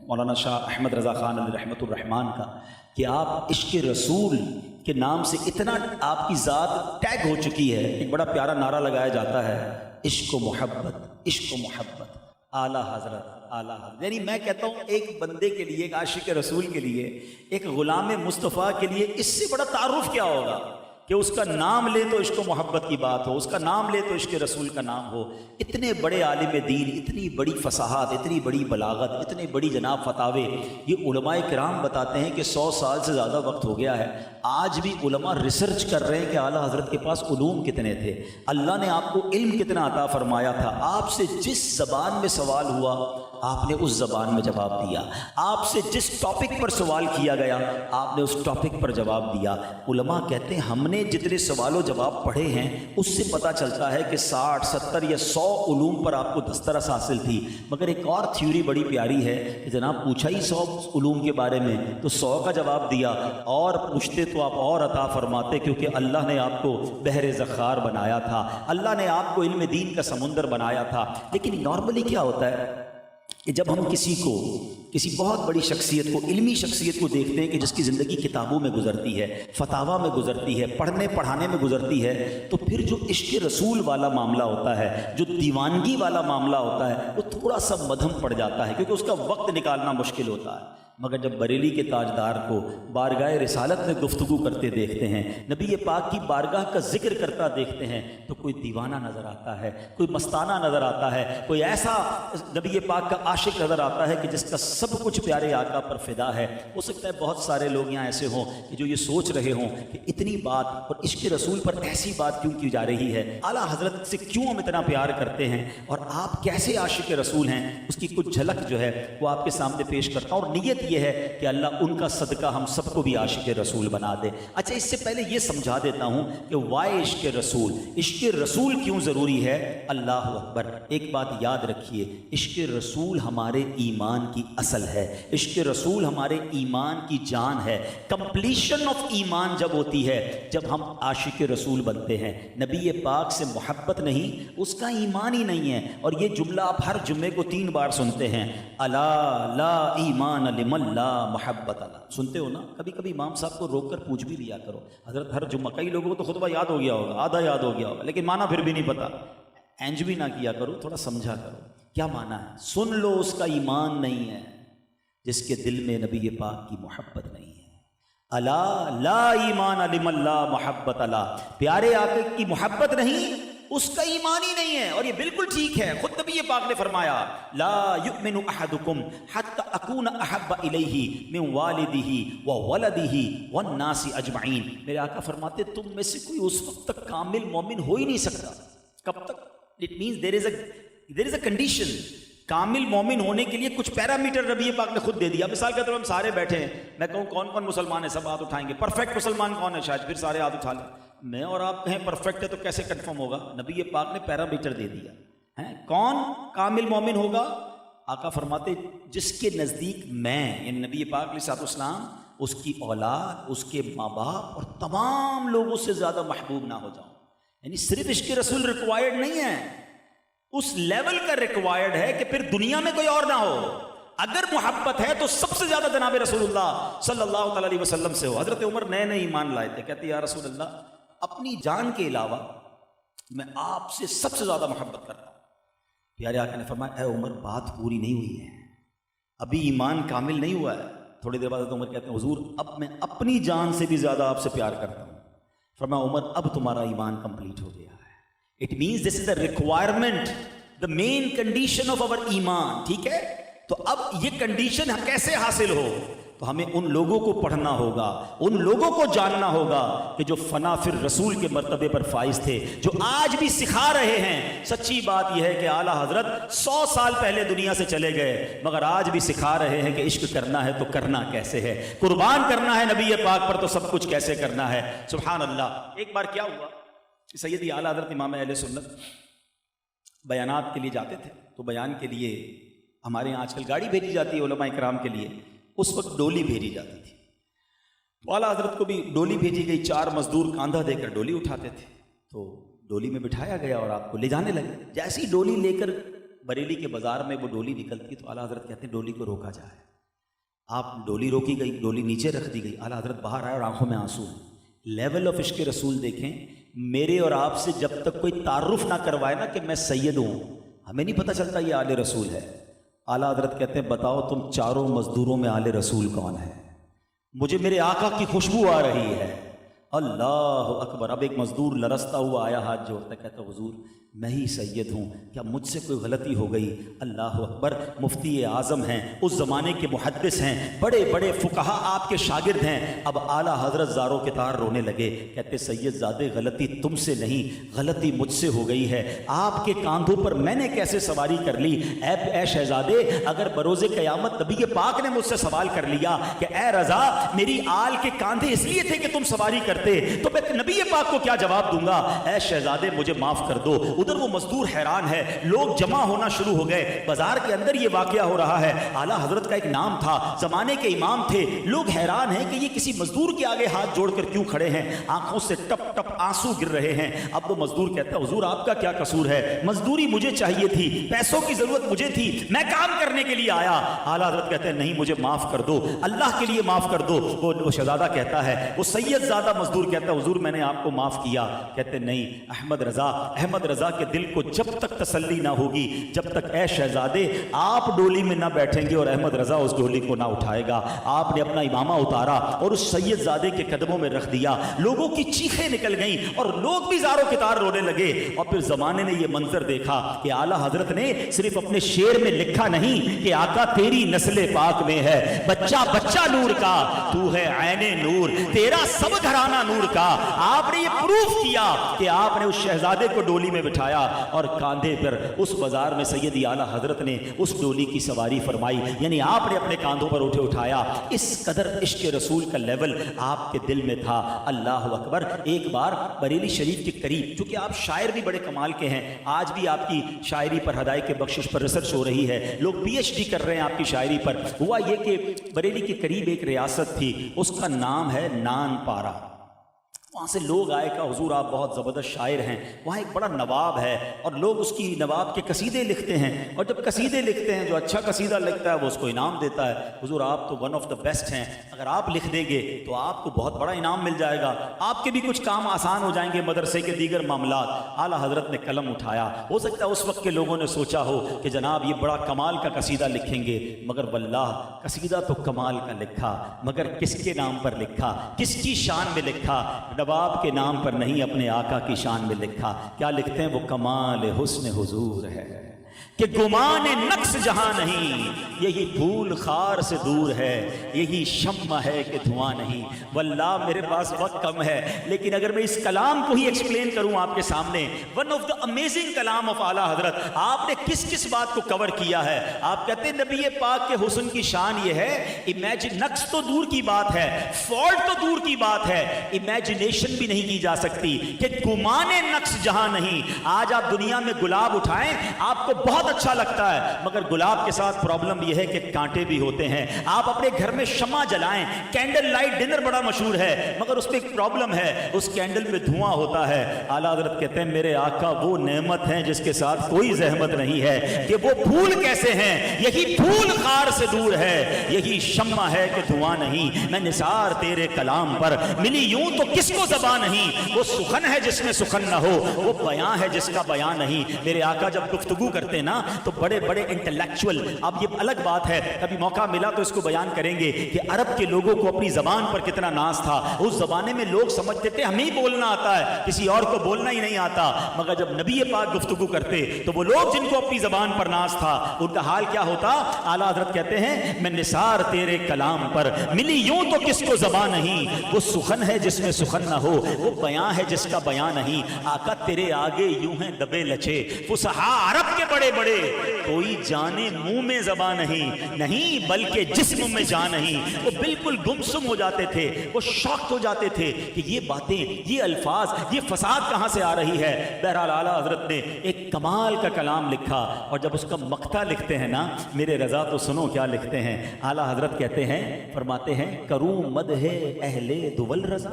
مولانا شاہ احمد رضا خان علیہ رحمۃ الرحمان کا، کہ آپ عشق رسول کے نام سے اتنا آپ کی ذات ٹیگ ہو چکی ہے. ایک بڑا پیارا نعرہ لگایا جاتا ہے، عشق و محبت، عشق و محبت، اعلیٰ حضرت، اعلیٰ حضرت. یعنی میں کہتا ہوں ایک بندے کے لیے، ایک عاشق رسول کے لیے، ایک غلام مصطفیٰ کے لیے اس سے بڑا تعارف کیا ہوگا کہ اس کا نام لے تو عشق و محبت کی بات ہو، اس کا نام لے تو عشق رسول کا نام ہو. اتنے بڑے عالم دین، اتنی بڑی فصاحت، اتنی بڑی بلاغت، اتنے بڑی جناب فتاوے. یہ علماء کرام بتاتے ہیں کہ 100 سال سے زیادہ وقت ہو گیا ہے، آج بھی علماء ریسرچ کر رہے ہیں کہ اعلیٰ حضرت کے پاس علوم کتنے تھے، اللہ نے آپ کو علم کتنا عطا فرمایا تھا. آپ سے جس زبان میں سوال ہوا آپ نے اس زبان میں جواب دیا. آپ سے جس ٹاپک پر سوال کیا گیا آپ نے اس ٹاپک پر جواب دیا. علماء کہتے ہیں ہم نے جتنے سوال و جواب پڑھے ہیں اس سے پتہ چلتا ہے کہ 60 70 یا 100 علوم پر آپ کو دسترس حاصل تھی. مگر ایک اور تھیوری بڑی پیاری ہے کہ جناب پوچھا ہی 100 علوم کے بارے میں تو 100 کا جواب دیا، اور پوچھتے تو آپ اور عطا فرماتے، کیونکہ اللہ نے آپ کو بحر ذخار بنایا تھا، اللہ نے آپ کو علم دین کا سمندر بنایا تھا. لیکن نارملی کیا ہوتا ہے کہ جب ہم کسی بہت بڑی شخصیت کو، علمی شخصیت کو دیکھتے ہیں کہ جس کی زندگی کتابوں میں گزرتی ہے، فتاوا میں گزرتی ہے، پڑھنے پڑھانے میں گزرتی ہے، تو پھر جو عشق رسول والا معاملہ ہوتا ہے، جو دیوانگی والا معاملہ ہوتا ہے، وہ تھوڑا سا مدھم پڑ جاتا ہے کیونکہ اس کا وقت نکالنا مشکل ہوتا ہے. مگر جب بریلی کے تاجدار کو بارگاہ رسالت میں گفتگو کرتے دیکھتے ہیں، نبی پاک کی بارگاہ کا ذکر کرتا دیکھتے ہیں، تو کوئی دیوانہ نظر آتا ہے، کوئی مستانہ نظر آتا ہے، کوئی ایسا نبی پاک کا عاشق نظر آتا ہے کہ جس کا سب کچھ پیارے آقا پر فدا ہے. ہو سکتا ہے بہت سارے لوگ یہاں ایسے ہوں کہ جو یہ سوچ رہے ہوں کہ اتنی بات اور عشق رسول پر ایسی بات کیوں کی جا رہی ہے، اعلیٰ حضرت سے کیوں ہم اتنا پیار کرتے ہیں، اور آپ کیسے عاشق رسول ہیں، اس کی کچھ جھلک جو ہے وہ آپ کے سامنے پیش کرتا ہوں. اور نیت یہ ہے کہ اللہ ان کا صدقہ ہم سب کو بھی عاشق رسول بنا دے. اچھا، اس سے پہلے یہ سمجھا دیتا ہوں کہ وائی عشق رسول، عشق رسول کیوں ضروری ہے. اللہ اکبر. ایک بات یاد رکھیے، عشق رسول ہمارے ایمان کی اصل ہے، عشق رسول ہمارے ایمان کی جان ہے. کمپلیشن آف ایمان جب ہوتی ہے جب ہم عاشق رسول بنتے ہیں. نبی پاک سے محبت نہیں، اس کا ایمان ہی نہیں ہے. اور یہ جملہ آپ ہر جمعے کو 3 بار سنتے ہیں، الا لا ایمان لمن لا محبت اللہ. سنتے ہو نا؟ کبھی کبھی امام صاحب کو روک کر پوچھ بھی لیا کرو، حضرت ہر جمعہ، کئی لوگوں کو تو خطبہ یاد ہو گیا ہوگا، آدھا یاد ہو گیا ہوگا، لیکن معنی پھر بھی نہیں پتا. اینج بھی نہ کیا کرو، تھوڑا سمجھا کرو کیا معنی ہے. سن لو، اس کا ایمان نہیں ہے جس کے دل میں نبی پاک کی محبت نہیں ہے. الا لا ایمان لمن لا محبت اللہ. پیارے آقا کی محبت نہیں، اس کا ایمان ہی نہیں ہے. اور یہ بالکل ٹھیک ہے، خود نبی پاک نے فرمایا لا یؤمن احدکم حتی اکون احب الیہ من والدہ وولدہ والناس اجمعین. میرے آقا فرماتے تم میں سے کوئی اس وقت تک کامل مومن ہو ہی نہیں سکتا. کب تک؟ It means there is a condition. کامل مومن ہونے کے لیے کچھ پیرامیٹر نبی پاک نے خود دے دیا. مثال کے طور پر ہم سارے بیٹھے ہیں، میں کہوں کون کون مسلمان ہیں، سب ہاتھ اٹھائیں گے. پرفیکٹ مسلمان کون ہے؟ شاید پھر سارے ہاتھ اٹھا لیں. میں اور آپ کہیں پرفیکٹ ہے تو کیسے کنفرم ہوگا؟ نبی پاک نے پیرامیٹر دے دیا ہے. کون کامل مومن ہوگا؟ آقا فرماتے جس کے نزدیک میں، یعنی نبی پاک علیہ الصلوۃ والسلام، اس کی اولاد، اس کے ماں باپ اور تمام لوگوں سے زیادہ محبوب نہ ہو جاؤں. یعنی صرف عشق رسول ریکوائرڈ نہیں ہے، اس لیول کا ریکوائرڈ ہے کہ پھر دنیا میں کوئی اور نہ ہو. اگر محبت ہے تو سب سے زیادہ جناب رسول اللہ صلی اللہ تعالی علیہ وسلم سے ہو. حضرت عمر نئے نئے ایمان لائے تھے، کہتے یا رسول اللہ اپنی جان کے علاوہ میں آپ سے سب سے زیادہ محبت کرتا ہوں. پیارے آقا نے فرمایا اے عمر بات پوری نہیں ہوئی ہے، ابھی ایمان کامل نہیں ہوا ہے. تھوڑی دیر بعد حضرت عمر کہتے ہیں حضور اب میں اپنی جان سے بھی زیادہ آپ سے پیار کرتا ہوں. فرمایا عمر اب تمہارا ایمان کمپلیٹ ہو گیا ہے. It means this is the requirement, the main condition of our iman. ٹھیک ہے، تو اب یہ کنڈیشن کیسے حاصل ہو؟ تو ہمیں ان لوگوں کو پڑھنا ہوگا، ان لوگوں کو جاننا ہوگا کہ جو فنا فر رسول کے مرتبے پر فائز تھے، جو آج بھی سکھا رہے ہیں. سچی بات یہ ہے کہ اعلیٰ حضرت 100 سال پہلے دنیا سے چلے گئے، مگر آج بھی سکھا رہے ہیں کہ عشق کرنا ہے تو کرنا کیسے ہے، قربان کرنا ہے نبی پاک پر تو سب کچھ کیسے کرنا ہے. سبحان اللہ. ایک بار کیا ہوا، سیدی اعلیٰ حضرت امام اہل سنت بیانات کے لیے جاتے تھے، تو بیان کے لیے ہمارے یہاں آج کل گاڑی بھیجی جاتی ہے علماء کرام کے لیے، اس وقت ڈولی بھیجی جاتی تھی. تو اعلیٰ حضرت کو بھی ڈولی بھیجی گئی، 4 مزدور کاندھا دے کر ڈولی اٹھاتے تھے. تو ڈولی میں بٹھایا گیا اور آپ کو لے جانے لگے. جیسی ڈولی لے کر بریلی کے بازار میں وہ ڈولی نکلتی تو اعلیٰ حضرت کہتے ہیں ڈولی کو روکا جائے. آپ ڈولی روکی گئی، ڈولی نیچے رکھ دی گئی. اعلیٰ حضرت باہر آئے اور آنکھوں میں آنسو. لیول آف عشق رسول دیکھیں. میرے اور آپ سے جب تک کوئی تعارف نہ کروائے نا کہ میں سید ہوں، ہمیں نہیں پتہ چلتا یہ آل رسول ہے. اعلیٰ حضرت کہتے ہیں بتاؤ تم 4 مزدوروں میں آل رسول کون ہے؟ مجھے میرے آقا کی خوشبو آ رہی ہے اللہ اکبر. اب ایک مزدور لرزتا ہوا آیا, ہاتھ جوڑتا, کہتا حضور میں ہی سید ہوں, کیا مجھ سے کوئی غلطی ہو گئی؟ اللہ اکبر. مفتی اعظم ہیں, اس زمانے کے محدث ہیں, بڑے بڑے فقہا آپ کے شاگرد ہیں. اب اعلیٰ حضرت زاروں کے تار رونے لگے, کہتے سید زادے غلطی تم سے نہیں, غلطی مجھ سے ہو گئی ہے. آپ کے کاندھوں پر میں نے کیسے سواری کر لی؟ اے شہزادے, اگر بروز قیامت نبی پاک نے مجھ سے سوال کر لیا کہ اے رضا میری آل کے کاندھے اس لیے تھے کہ تم سواری کرتے, تو میں نبی پاک کو کیا جواب دوں گا؟ اے شہزادے مجھے معاف کر دو. ادھر وہ مزدور حیران ہے, لوگ جمع ہونا شروع ہو گئے, بازار کے اندر یہ واقعہ ہو رہا ہے. اعلیٰ حضرت کا ایک نام تھا, زمانے کے امام تھے, لوگ حیران ہیں کہ یہ کسی مزدور کے آگے ہاتھ جوڑ کر کیوں کھڑے ہیں, آنکھوں سے ٹپ ٹپ آنسو گر رہے ہیں. اب وہ مزدور کہتا ہے حضور آپ کا کیا قصور ہے, مزدوری مجھے چاہیے تھی, پیسوں کی ضرورت مجھے تھی, میں کام کرنے کے لیے آیا. اعلیٰ حضرت کہتے ہیں نہیں مجھے معاف کر دو, اللہ کے لیے معاف کر دو. وہ شہزادہ کہتا ہے, وہ سید زادہ مزدور کہتا ہے حضور میں نے آپ کو معاف کیا. کہتے نہیں احمد رضا کے دل کو جب تک تسلی نہ ہوگی, جب تک اے شہزادے آپ ڈولی میں نہ بیٹھیں گے اور احمد رضا اس ڈولی کو نہ اٹھائے گا. آپ نے اپنا امامہ اتارا اور اس سید زادے کے قدموں میں رکھ دیا. لوگوں کی چیخیں نکل گئیں اور لوگ بھی زاروں کے تار رونے لگے. اور پھر زمانے نے یہ منظر دیکھا کہ اعلیٰ حضرت نے صرف اپنے شعر میں لکھا نہیں کہ آقا تیری نسل پاک میں ہے بچہ بچہ نور کا, تو ہے عین نور, تیرا سب گھرانہ نور کا. آپ نے یہ پروف کیا کہ آپ نے اس شہزادے کو ڈولی میں بٹھایا اور کاندھے پر اس بازار میں سیدی اعلیٰ حضرت نے اس ڈولی کی سواری فرمائی. یعنی آپ نے اپنے کاندھوں پر اٹھایا. اس قدر عشق رسول کا لیول آپ کے دل میں تھا. اللہ اکبر. ایک بار بریلی شریف کے قریب, چونکہ آپ شاعر بھی بڑے کمال کے ہیں, آج بھی آپ کی شاعری پر ہدایت بخشش پر ریسرچ ہو رہی ہے, لوگ پی ایچ ڈی کر رہے ہیں آپ کی شاعری پر. ہوا یہ کہ بریلی کے قریب ایک ریاست تھی, اس کا نام ہے نان پارا. وہاں سے لوگ آئے کہ حضور آپ بہت زبردست شاعر ہیں. وہاں ایک بڑا نواب ہے اور لوگ اس کی نواب کے قصیدے لکھتے ہیں, اور جب قصیدے لکھتے ہیں جو اچھا قصیدہ لکھتا ہے وہ اس کو انعام دیتا ہے. حضور آپ تو ون آف دا بیسٹ ہیں, اگر آپ لکھ دیں گے تو آپ کو بہت بڑا انعام مل جائے گا, آپ کے بھی کچھ کام آسان ہو جائیں گے, مدرسے کے دیگر معاملات. اعلیٰ حضرت نے قلم اٹھایا. ہو سکتا ہے اس وقت کے لوگوں نے سوچا ہو کہ جناب یہ بڑا کمال کا قصیدہ لکھیں گے, مگر واللہ قصیدہ تو کمال کا لکھا, مگر کس کے نام پر لکھا, کس کی شان میں لکھا؟ نواب کے نام پر نہیں, اپنے آقا کی شان میں لکھا. کیا لکھتے ہیں وہ؟ کمال حسن حضور ہے کہ گمان نقص جہاں نہیں, یہی پھول خار سے دور ہے, یہی شمع ہے کہ دھواں نہیں. واللہ میرے پاس وقت کم ہے, لیکن اگر میں اس کلام کو ہی ایکسپلین کروں آپ کے سامنے, ون آف دا امیزنگ کلام آف اعلیٰ حضرت. آپ نے کس کس بات کو کور کیا ہے؟ آپ کہتے ہیں نبی پاک کے حسن کی شان یہ ہے, امیجن نقص تو دور کی بات ہے, فالٹ تو دور کی بات ہے, امیجنیشن بھی نہیں کی جا سکتی کہ گمان نقص جہاں نہیں. آج آپ دنیا میں گلاب اٹھائیں آپ کو بہت اچھا لگتا ہے, مگر گلاب کے ساتھ پرابلم یہ ہے کہ کانٹے بھی ہوتے ہیں. آپ اپنے گھر میں شمع جلائیں, کینڈل لائٹ ڈنر بڑا مشہور ہے, مگر اس پہ ایک پرابلم ہے, اس کینڈل میں دھواں ہوتا ہے. اعلیٰ حضرت کہتے ہیں میرے آقا وہ نعمت ہیں جس کے ساتھ کوئی زحمت نہیں ہے کہ وہ پھول کیسے ہیں, یہی پھول خار سے دور ہے, یہی شمع ہے کہ دھواں نہیں. میں نثار تیرے کلام پر ملی یوں تو کس کو زبان نہیں, وہ سخن ہے جس میں سخن نہ ہو, وہ بیان ہے جس کا بیان نہیں. میرے آقا جب گفتگو کرتے نا تو بڑے بڑے انٹلیکچول, اب یہ الگ بات ہے, کبھی موقع ملا تو اس کو بیان کریں گے کہ عرب کے لوگوں کو اپنی زبان پر کتنا ناز تھا. اس زمانے میں لوگ سمجھتے تھے ہمیں بولنا آتا ہے, کسی اور کو بولنا ہی نہیں آتا, مگر جب نبی پاک گفتگو کرتے تو وہ لوگ جن کو اپنی زبان پر ناز تھا ان کا حال کیا ہوتا؟ اعلیٰ حضرت کہتے ہیں میں نثار تیرے کلام پر ملی یوں تو کس کو زبان نہیں, وہ سخن ہے جس میں سخن نہ ہو, وہ بیان ہے جس کا بیان نہیں. آقا تیرے آگے یوں ہیں دبے لچے فصحا عرب کے بڑے بڑے, کوئی جانے منہ میں زبان نہیں بلکہ جسم میں جان نہیں. وہ بالکل گمسم ہو جاتے تھے, وہ شاکڈ ہو جاتے تھے کہ یہ باتیں, یہ الفاظ, یہ فساد کہاں سے آ رہی ہے. بہرحال اعلیٰ حضرت نے ایک کمال کا کلام لکھا, اور جب اس کا مقطع لکھتے ہیں نا میرے رضا تو سنو کیا لکھتے ہیں. اعلیٰ حضرت کہتے ہیں, فرماتے ہیں کروں مدح اہل دول رضا.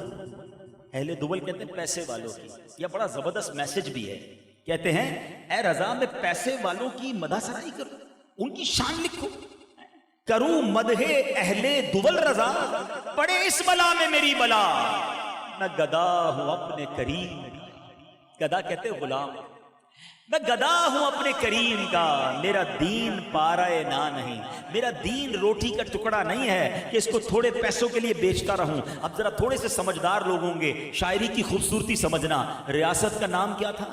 اہل دول کہتے ہیں پیسے والوں کی, یہ بڑا زبردست میسج بھی ہے. کہتے ہیں اے رضا میں پیسے والوں کی مدح سرائی کروں, ان کی شان لکھوں, کروں مدح اہل دول رضا, پڑے اس بلا میں میری بلا, نہ گدا ہوں اپنے کریم. گدا کہتے غلام, میں گدا ہوں اپنے کریم کا، میرا دین پارائے نا نہیں، میرا دین روٹی کا ٹکڑا نہیں ہے کہ اس کو تھوڑے پیسوں کے لیے بیچتا رہوں۔ اب ذرا تھوڑے سے سمجھدار لوگ ہوں گے، شاعری کی خوبصورتی سمجھنا۔ ریاست کا نام کیا تھا؟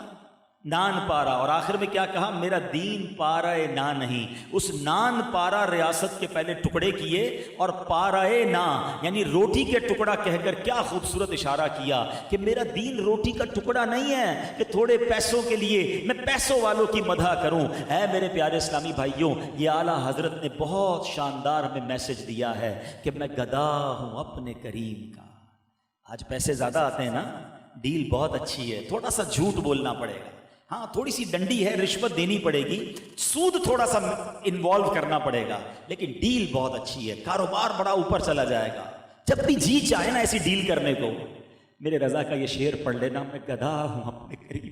نان پارا، اور آخر میں کیا کہا؟ میرا دین پارائے نا نہیں۔ اس نان پارا ریاست کے پہلے ٹکڑے کیے، اور پارائے نا یعنی روٹی کے ٹکڑا کہہ کر کیا خوبصورت اشارہ کیا کہ میرا دین روٹی کا ٹکڑا نہیں ہے کہ تھوڑے پیسوں کے لیے میں پیسوں والوں کی مدح کروں۔ اے میرے پیارے اسلامی بھائیوں، یہ اعلیٰ حضرت نے بہت شاندار ہمیں میسج دیا ہے کہ میں گدا ہوں اپنے کریم کا۔ آج پیسے زیادہ آتے ہیں نا، ڈیل بہت اچھی ہے، تھوڑا سا جھوٹ بولنا پڑے گا، ہاں تھوڑی سی ڈنڈی ہے، رشوت دینی پڑے گی، سود تھوڑا سا انوالو کرنا پڑے گا، لیکن ڈیل بہت اچھی ہے، کاروبار بڑا اوپر چلا جائے گا۔ جب بھی جی چاہے نا ایسی ڈیل کرنے کو، میرے رضا کا یہ شعر پڑھ لینا، میں گدھا ہوں اپنے کریم،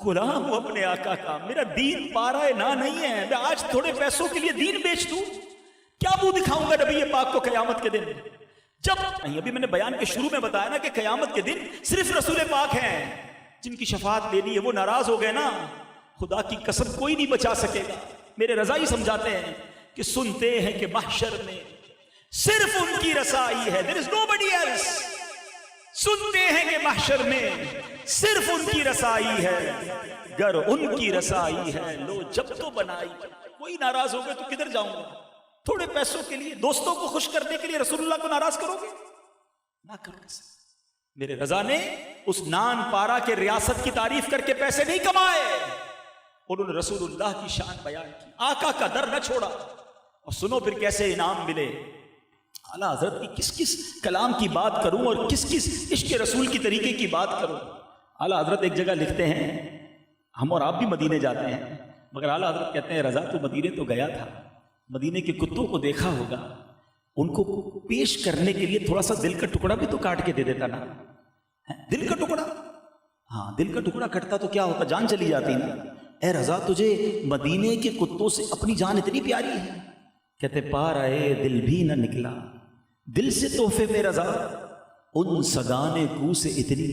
غلام ہوں اپنے آقا کا، میرا دین پارائے نا نہیں ہے، میں آج تھوڑے پیسوں کے لیے دین بیچ دوں، کیا منہ دکھاؤں گا نبی پاک کو قیامت کے دن؟ جب نہیں، ابھی میں نے بیان کے شروع میں بتایا نا کہ قیامت کے دن صرف رسول پاک ہیں جن کی شفاعت لینی ہے، وہ ناراض ہو گئے نا، خدا کی قسم کوئی نہیں بچا سکے گا۔ میرے رضا ہی سمجھاتے ہیں کہ سنتے ہیں کہ محشر میں صرف ان کی رسائی ہے، there is nobody else۔ سنتے ہیں کہ محشر میں صرف ان کی رسائی ہے، گر ان کی رسائی ہے لو جب تو بنائی۔ کوئی ناراض ہو گئے تو کدھر جاؤں گا؟ تھوڑے پیسوں کے لیے، دوستوں کو خوش کرنے کے لیے رسول اللہ کو ناراض کرو گے؟ نہ کرو۔ میرے رضا نے اس نان پارا کے ریاست کی تعریف کر کے پیسے نہیں کمائے، انہوں نے رسول اللہ کی شان بیان کی، آقا کا در نہ چھوڑا۔ اور سنو پھر کیسے انعام ملے۔ اعلیٰ حضرت کی کس کس کلام کی بات کروں اور کس کس عشق رسول کی طریقے کی بات کروں۔ اعلیٰ حضرت ایک جگہ لکھتے ہیں، ہم اور آپ بھی مدینے جاتے ہیں، مگر اعلیٰ حضرت کہتے ہیں رضا تو مدینے تو گیا تھا، مدینے کے کتوں کو دیکھا ہوگا، ان کو پیش کرنے کے لیے تھوڑا سا دل کا ٹکڑا بھی تو کاٹ کے دے دیتا نا۔ دل کا ٹکڑا، ہاں دل کا ٹکڑا کٹتا تو کیا ہوتا؟ جان چلی جاتی نا۔ اے رضا تجھے مدینے کے کتوں سے اپنی جان اتنی پیاری ہے؟ کہتے پار آئے دل بھی نہ نکلا، دل سے تحفے میں رضا ان سگانے کو سے اتنی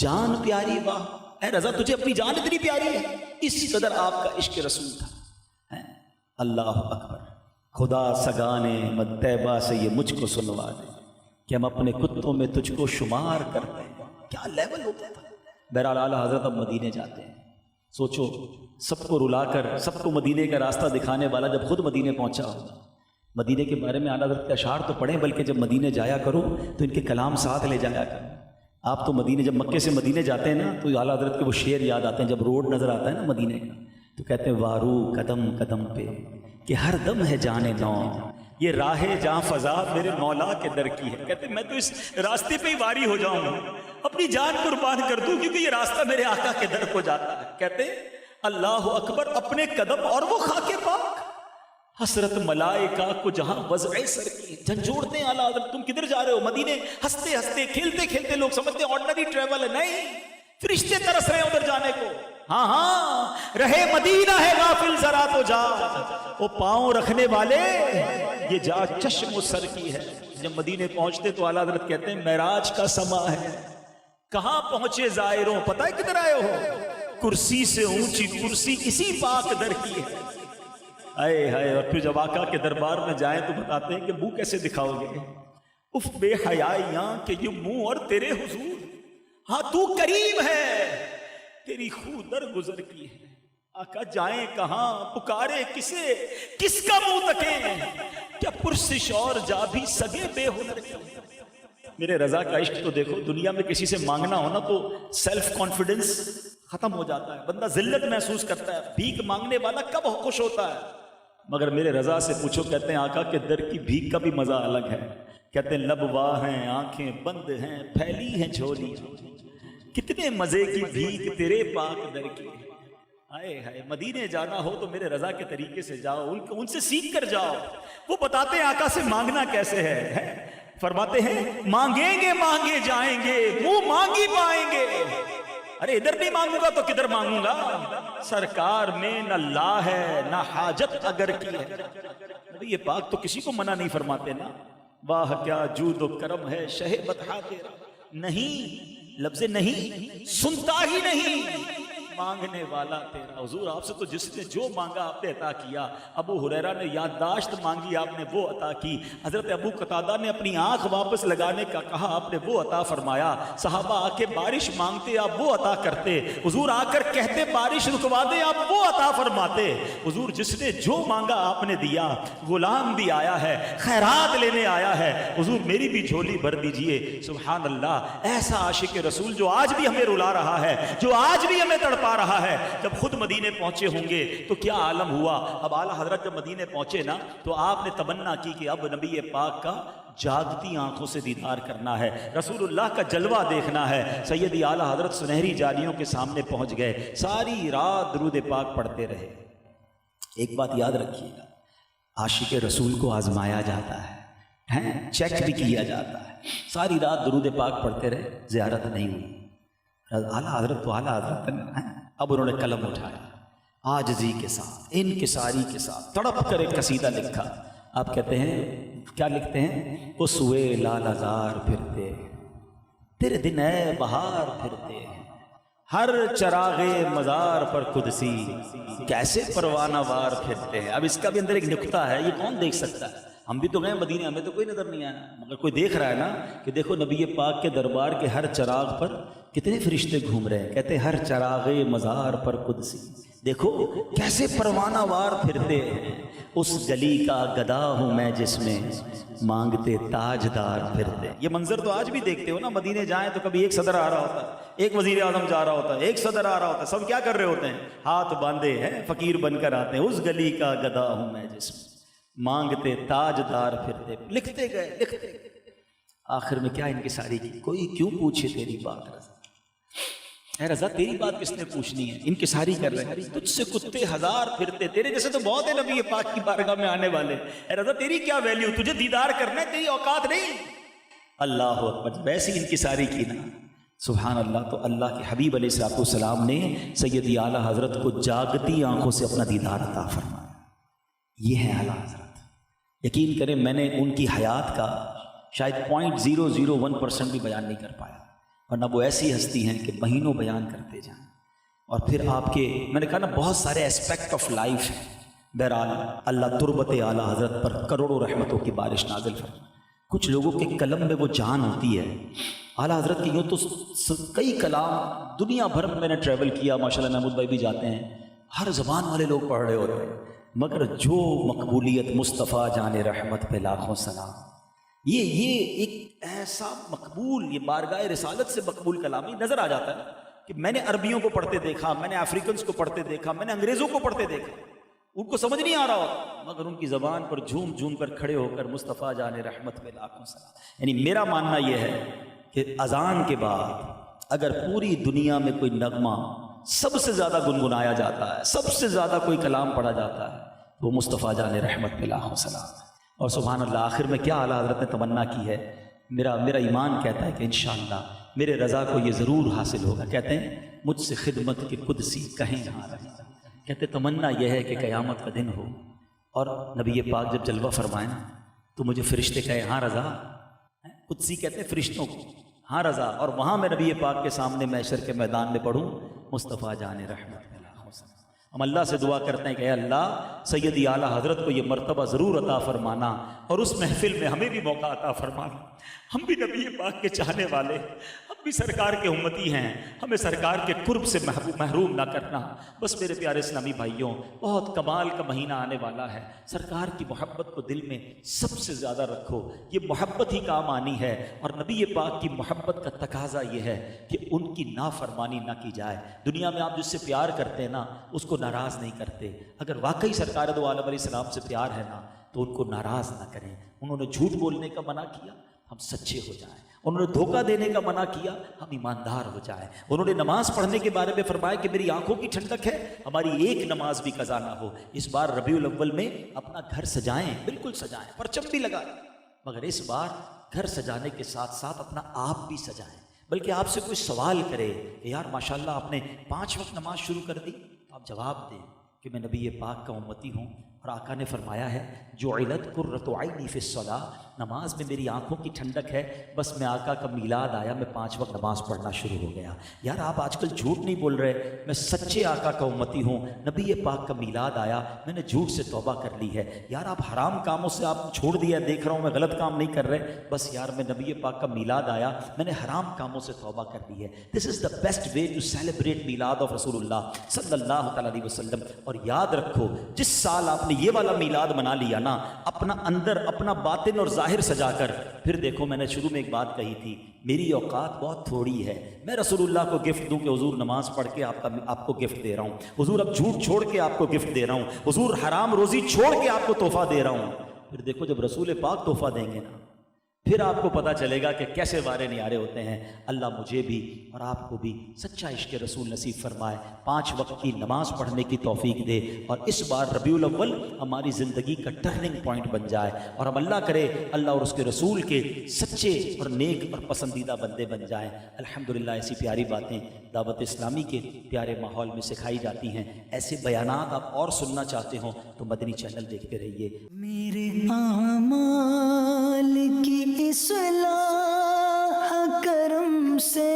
جان پیاری۔ واہ اے رضا تجھے اپنی جان اتنی پیاری ہے، اس قدر آپ کا عشق رسول تھا۔ اللہ اکبر، خدا سگانے مطیبہ سے یہ مجھ کو سنوا دے کہ ہم اپنے کتوں میں تجھ کو شمار کرتے ہیں۔ کیا لیول ہوتا تھا۔ بہرحال اعلیٰ حضرت اب مدینے جاتے ہیں، سوچو سب کو رلا کر سب کو مدینے کا راستہ دکھانے والا جب خود مدینے پہنچا ہو، مدینے کے بارے میں اعلیٰ حضرت کے اشعار تو پڑھیں، بلکہ جب مدینے جایا کرو تو ان کے کلام ساتھ لے جایا کرو۔ آپ تو مدینے جب مکے سے مدینے جاتے ہیں نا تو اعلیٰ حضرت کے وہ شعر یاد آتے ہیں، جب روڈ نظر آتا ہے نا مدینے کا تو کہتے ہیں وارو قدم قدم پہ کہ ہر دم ہے جانے نو، یہ راہ جہاں فضا میرے مولا کے در کی ہے۔ کہتے ہیں میں تو اس راستے پہ ہی واری ہو جاؤں، اپنی جان قربان کر دوں، کیونکہ یہ راستہ میرے آقا کے در کو جاتا ہے۔ کہتے ہیں اللہ اکبر، اپنے قدم اور وہ خاک پاک، حسرت ملائکہ کو جہاں وضع سر کی۔ جھنجھوڑتے ہیں اعلیٰ حضرت تم کدھر جا رہے ہو؟ مدینے ہنستے ہنستے کھیلتے کھیلتے لوگ سمجھتے ہیں آرڈنری ٹریول ہے، نہیں، فرشتے ترس رہے ہیں ادھر جانے کو۔ ہاں ہاں رہے مدینہ ہے غافل ذرا تو جا، وہ پاؤں رکھنے والے یہ جا چشم و سر کی ہے۔ جب مدینے پہنچتے تو اعلیٰ حضرت کہتے ہیں معراج کا سما ہے۔ کہاں پہنچے زائروں، پتہ ہے کدھر آئے ہو؟ کرسی سے اونچی کرسی اسی پاک در کی ہے۔ آئے ہائے، اور پھر جب آقا کے دربار میں جائیں تو بتاتے ہیں کہ منہ کیسے دکھاؤ گے؟ اف بے حیائیاں کہ یہ منہ اور تیرے حضور، ہاں تو کریم ہے، تیری خو در گزر کی ہے۔ آقا جائیں کہاں، پکارے کسے، کس کا منہ تکیں، کیا پرسش اور جا بھی سگے بے ہنر کے۔ میرے رضا کا عشق تو دیکھو، دنیا میں کسی سے مانگنا ہونا تو سیلف کانفیڈنس ختم ہو جاتا ہے، بندہ ذلت محسوس کرتا ہے، بھیک مانگنے والا کب خوش ہوتا ہے۔ مگر میرے رضا سے پوچھو، کہتے ہیں آقا کے در کی بھیک کا بھی مزہ الگ ہے۔ کہتے ہیں لب واہ ہیں، آنکھیں بند ہیں، پھیلی ہیں جھولی، کتنے مزے کی بھیک تیرے پاک در کی۔ آئے ہائے، مدینے جانا ہو تو میرے رضا کے طریقے سے جاؤ، ان سے سیکھ کر جاؤ۔ وہ بتاتے ہیں آقا سے مانگنا کیسے ہے، فرماتے ہیں مانگیں گے مانگے جائیں گے، منہ مانگی پائیں گے۔ ارے ادھر نہیں مانگوں گا تو کدھر مانگوں گا؟ سرکار میں نہ لا ہے نہ حاجت اگر کی ہے۔ نبی یہ پاک تو کسی کو منع نہیں فرماتے نا۔ واہ کیا جود و کرم ہے شہ بطحا تیرا، نہیں لفظ نہیں سنتا ہی نہیں، مانگنے والا تیرا. حضور آپ سے تو جس نے جو مانگا آپ نے عطا کیا. ابو ہریرہ نے یادداشت مانگی آپ نے وہ عطا کی. حضرت ابو قتادہ نے اپنی آنکھ واپس لگانے کا کہا آپ نے وہ عطا فرمایا. صحابہ آ کے بارش مانگتے آپ وہ عطا کرتے. حضور آ کر کہتے بارش رکوا دے آپ وہ عطا فرماتے. حضور جس نے جو مانگا آپ نے دیا. غلام بھی آیا ہے خیرات لینے آیا ہے. حضور میری بھی جھولی بھر دیجئے. سبحان اللہ. ایسا عاشق رسول جو آج بھی ہمیں رلا رہا ہے, جو آج بھی ہمیں تڑپا رہا ہے. جب خود مدینے پہنچے ہوں گے تو کیا عالم ہوا. اب اعلیٰ حضرت جب مدینے پہنچے نا تو آپ نے تمنا کی کہ اب نبی پاک کا جاگتی آنکھوں سے دیدار کرنا ہے, رسول اللہ کا جلوہ دیکھنا ہے. سیدی اعلیٰ حضرت سنہری جالیوں کے سامنے پہنچ گئے. ساری رات درود پاک پڑھتے رہے. ایک بات یاد رکھیے گا, عاشق رسول کو آزمایا جاتا ہے, چیک بھی کیا جاتا ہے. ساری رات درود پاک پڑھتے رہے, زیارت نہیں ہوئی. اعلیٰ حضرت تو اعلیٰ حضرت ہیں. اب انہوں نے قلم اٹھایا, عاجزی کے ساتھ انکساری کے ساتھ تڑپ کر ایک قصیدہ لکھا. آپ کہتے ہیں کیا لکھتے ہیں, اس ہوئے لال ہزار پھرتے تیرے دن ہے بہار پھرتے, ہر چراغ مزار پر قدسی کیسے پروانہ وار پھرتے ہیں. اب اس کا بھی اندر ایک نکتہ ہے, یہ کون دیکھ سکتا ہے. ہم بھی تو گئے مدینے, ہمیں تو کوئی نظر نہیں آیا, مگر کوئی دیکھ رہا ہے نا کہ دیکھو نبی پاک کے دربار کے ہر چراغ پر کتنے فرشتے گھوم رہے ہیں. کہتے ہیں ہر چراغ مزار پر قدسی, دیکھو کیسے پروانہ وار پھرتے ہیں. اس گلی کا گدا ہوں میں جس میں مانگتے تاجدار پھرتے. یہ منظر تو آج بھی دیکھتے ہو نا, مدینے جائیں تو کبھی ایک صدر آ رہا ہوتا ہے, ایک وزیر اعظم جا رہا ہوتا ہے, ایک صدر آ رہا ہوتا ہے. سب کیا کر رہے ہوتے ہیں, ہاتھ باندھے ہیں فقیر بن کر آتے ہیں. اس گلی کا گدا ہوں میں جس میں مانگتے تاجدار پھرتے. لکھتے گئے لکھتے گئے, آخر میں کیا انکساری کی. کوئی کیوں پوچھے تیری بات رضا, اے رضا تیری بات کس نے پوچھنی ہے. انکساری کر رہے ہیں, تجھ سے کتے ہزار پھرتے, تیرے جیسے تو بہت ہے نبی پاک کی بارگاہ میں آنے والے. اے رضا تیری کیا ویلیو, تجھے دیدار کرنا ہے, تیری اوقات نہیں. اللہ اکبر. ویسی انکساری کی نا, سبحان اللہ. تو اللہ کے حبیب علیہ السلام نے سیدی اعلیٰ حضرت کو جاگتی آنکھوں سے اپنا دیدار عطا فرمایا. یہ ہے اعلیٰ حضرت. یقین کریں میں نے ان کی حیات کا شاید 0.001% بھی بیان نہیں کر پایا, ورنہ وہ ایسی ہستی ہیں کہ مہینوں بیان کرتے جائیں. اور پھر آپ کے میں نے کہا نا بہت سارے اسپیکٹ آف لائف ہیں. بہرحال اللہ تربت اعلیٰ حضرت پر کروڑوں رحمتوں کی بارش نازل فرمائے. کچھ لوگوں کے قلم میں وہ جان ہوتی ہے. اعلیٰ حضرت کی یوں تو کئی کلام دنیا بھر میں نے ٹریول کیا, ماشاء اللہ محمود بھائی بھی جاتے ہیں, ہر زبان والے لوگ پڑھ رہے ہوتے ہیں, مگر جو مقبولیت مصطفیٰ جان رحمت پہ لاکھوں سلام. یہ ایک ایسا مقبول, یہ بارگاہ رسالت سے مقبول کلامی نظر آ جاتا ہے کہ میں نے عربیوں کو پڑھتے دیکھا, میں نے افریقنس کو پڑھتے دیکھا, میں نے انگریزوں کو پڑھتے دیکھا, ان کو سمجھ نہیں آ رہا ہوتا, مگر ان کی زبان پر جھوم جھوم کر کھڑے ہو کر مصطفیٰ جان رحمت پہ لاکھوں سلام. یعنی میرا ماننا یہ ہے کہ اذان کے بعد اگر پوری دنیا میں کوئی نغمہ سب سے زیادہ گنگنایا جاتا ہے, سب سے زیادہ کوئی کلام پڑھا جاتا ہے, وہ مصطفیٰ جان رحمت پہ لاکھوں سلام. اور سبحان اللہ آخر میں کیا اعلیٰ حضرت نے تمنا کی ہے, میرا ایمان کہتا ہے کہ انشاءاللہ میرے رضا کو یہ ضرور حاصل ہوگا. کہتے ہیں مجھ سے خدمت کے قدسی کہیں ہاں رہا. کہتے تمنا یہ ہے کہ قیامت کا دن ہو اور نبی پاک جب جلوہ فرمائیں تو مجھے فرشتے کہے ہاں رضا. قدسی کہتے ہیں فرشتوں کو, ہاں رضا, اور وہاں میں نبی پاک کے سامنے محشر کے میدان میں پڑھوں مصطفیٰ جان رحمت. ہم اللہ سے دعا کرتے ہیں کہ اے اللہ سیدی اعلیٰ حضرت کو یہ مرتبہ ضرور عطا فرمانا, اور اس محفل میں ہمیں بھی موقع عطا فرمانا. ہم بھی نبی پاک کے چاہنے والے, ہم بھی سرکار کے امتی ہیں, ہمیں سرکار کے قرب سے محروم نہ کرنا. بس میرے پیارے اسلامی بھائیوں, بہت کمال کا مہینہ آنے والا ہے. سرکار کی محبت کو دل میں سب سے زیادہ رکھو, یہ محبت ہی کام آنی ہے. اور نبی پاک کی محبت کا تقاضا یہ ہے کہ ان کی نافرمانی نہ کی جائے. دنیا میں آپ جس سے پیار کرتے ہیں نا اس کو ناراض نہیں کرتے. اگر واقعی سرکار دو عالم علیہ السلام سے پیار ہے نا تو ان کو ناراض نہ کریں. انہوں نے جھوٹ بولنے کا منع کیا, ہم سچے ہو جائیں. انہوں نے دھوکہ دینے کا منع کیا, ہم ایماندار ہو جائیں. انہوں نے نماز پڑھنے کے بارے میں فرمایا کہ میری آنکھوں کی ٹھنڈک ہے, ہماری ایک نماز بھی قضا نہ ہو. اس بار ربیع الاول میں اپنا گھر سجائیں, بالکل سجائیں, پرچم بھی لگائیں, مگر اس بار گھر سجانے کے ساتھ ساتھ اپنا آپ بھی سجائیں. بلکہ آپ سے کوئی سوال کرے کہ یار ماشاءاللہ آپ نے 5 وقت نماز شروع کر دی, تو آپ جواب دیں کہ میں نبی پاک کا امتی ہوں اور آقا نے فرمایا ہے جعلت قرۃ عینی فی الصلاۃ، نماز میں میری آنکھوں کی ٹھنڈک ہے، بس میں آقا کا میلاد آیا میں 5 وقت نماز پڑھنا شروع ہو گیا۔ یار آپ آج کل جھوٹ نہیں بول رہے، میں سچے آقا کا امتی ہوں، نبی پاک کا میلاد آیا، میں نے جھوٹ سے توبہ کر لی ہے۔ یار آپ حرام کاموں سے آپ چھوڑ دیا، دیکھ رہا ہوں میں غلط کام نہیں کر رہے، بس یار میں نبی پاک کا میلاد آیا، میں نے حرام کاموں سے توبہ کر لی ہے۔ This is the best way to celebrate Milad of رسول اللہ صلی اللہ تعالیٰ علیہ وسلم۔ اور یاد رکھو جس سال آپ نے یہ والا میلاد منا لیا نا، اپنا اندر اپنا باطن اور ظاہر سجا کر، پھر دیکھو میں نے شروع میں ایک بات کہی تھی، میری اوقات بہت تھوڑی ہے، میں رسول اللہ کو گفٹ دوں کہ حضور نماز پڑھ کے آپ کو گفٹ دے رہا ہوں، حضور اب جھوٹ چھوڑ کے آپ کو گفٹ دے رہا ہوں، حضور حرام روزی چھوڑ کے آپ کو تحفہ دے رہا ہوں۔ پھر دیکھو جب رسول پاک تحفہ دیں گے نا، پھر آپ کو پتہ چلے گا کہ کیسے وارے نیارے ہوتے ہیں۔ اللہ مجھے بھی اور آپ کو بھی سچا عشق رسول نصیب فرمائے، 5 وقت کی نماز پڑھنے کی توفیق دے، اور اس بار ربیع الاول ہماری زندگی کا ٹرننگ پوائنٹ بن جائے، اور ہم اللہ کرے اللہ اور اس کے رسول کے سچے اور نیک اور پسندیدہ بندے بن جائیں۔ الحمدللہ ایسی پیاری باتیں دعوت اسلامی کے پیارے ماحول میں سکھائی جاتی ہیں۔ ایسے بیانات آپ اور سننا چاہتے ہوں تو مدنی چینل دیکھتے رہیے۔ میرے اعمال کی اصلاح کرم سے